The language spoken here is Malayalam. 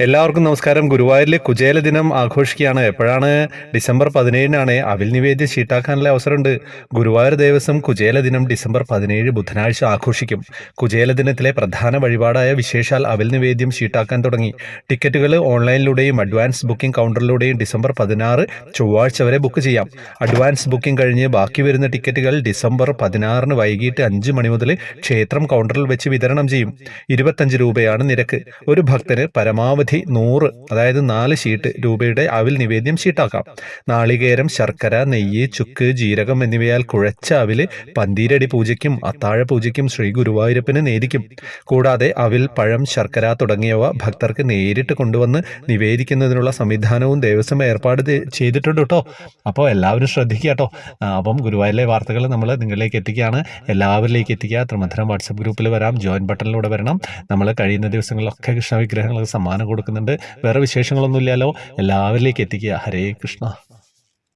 എല്ലാവർക്കും നമസ്കാരം. ഗുരുവായൂരിലെ കുചേല ദിനം ആഘോഷിക്കുകയാണ്. എപ്പോഴാണ്? ഡിസംബർ 17-നാണ്. അവിൽ നിവേദ്യം ഷീട്ടാക്കാനുള്ള അവസരമുണ്ട്. ഗുരുവായൂർ ദേവസ്വം കുചേല ദിനം ഡിസംബർ 17 ബുധനാഴ്ച ആഘോഷിക്കും. കുചേല ദിനത്തിലെ പ്രധാന വഴിപാടായ വിശേഷാൽ അവിൽ നിവേദ്യം ഷീട്ടാക്കാൻ തുടങ്ങി. ടിക്കറ്റുകൾ ഓൺലൈനിലൂടെയും അഡ്വാൻസ് ബുക്കിംഗ് കൗണ്ടറിലൂടെയും ഡിസംബർ 16 ചൊവ്വാഴ്ച വരെ ബുക്ക് ചെയ്യാം. അഡ്വാൻസ് ബുക്കിംഗ് കഴിഞ്ഞ് ബാക്കി വരുന്ന ടിക്കറ്റുകൾ ഡിസംബർ 16 വൈകിട്ട് 5 മണി മുതൽ ക്ഷേത്രം കൗണ്ടറിൽ വെച്ച് വിതരണം ചെയ്യും. 25 രൂപയാണ് നിരക്ക്. ഒരു ഭക്തന് പരമാവധി 100, അതായത് 4 ഷീട്ട് രൂപയുടെ അവിൽ നിവേദ്യം ഷീട്ടാക്കാം. നാളികേരം, ശർക്കര, നെയ്യ്, ചുക്ക്, ജീരകം എന്നിവയാൽ കുഴച്ച അവില് പന്തീരടി പൂജയ്ക്കും അത്താഴ പൂജയ്ക്കും ശ്രീ ഗുരുവായൂരപ്പന് നേദിക്കും. കൂടാതെ അവിൽ, പഴം, ശർക്കര തുടങ്ങിയവ ഭക്തർക്ക് നേരിട്ട് കൊണ്ടുവന്ന് നിവേദിക്കുന്നതിനുള്ള സംവിധാനവും ദേവസ്വം ഏർപ്പാട് ചെയ്തിട്ടുണ്ട് കേട്ടോ. അപ്പോൾ എല്ലാവരും ശ്രദ്ധിക്കുക കേട്ടോ. അപ്പം ഗുരുവായൂരിലെ വാർത്തകൾ നമ്മൾ നിങ്ങളിലേക്ക് എത്തിക്കുകയാണ്. എല്ലാവരിലേക്ക് എത്തിക്കുക. ത്രിമധുരം വാട്സപ്പ് ഗ്രൂപ്പിൽ വരാം. ജോയിൻ ബട്ടണിലൂടെ വരണം. നമ്മൾ കഴിയുന്ന ദിവസങ്ങളിലൊക്കെ കൃഷ്ണവിഗ്രഹങ്ങൾക്ക് സമ്മാനം കൊടുക്കുന്നുണ്ട്. വേറെ വിശേഷങ്ങളൊന്നും ഇല്ലല്ലോ. എല്ലാവരിലേക്ക് എത്തിക്കുക. ഹരേ കൃഷ്ണ.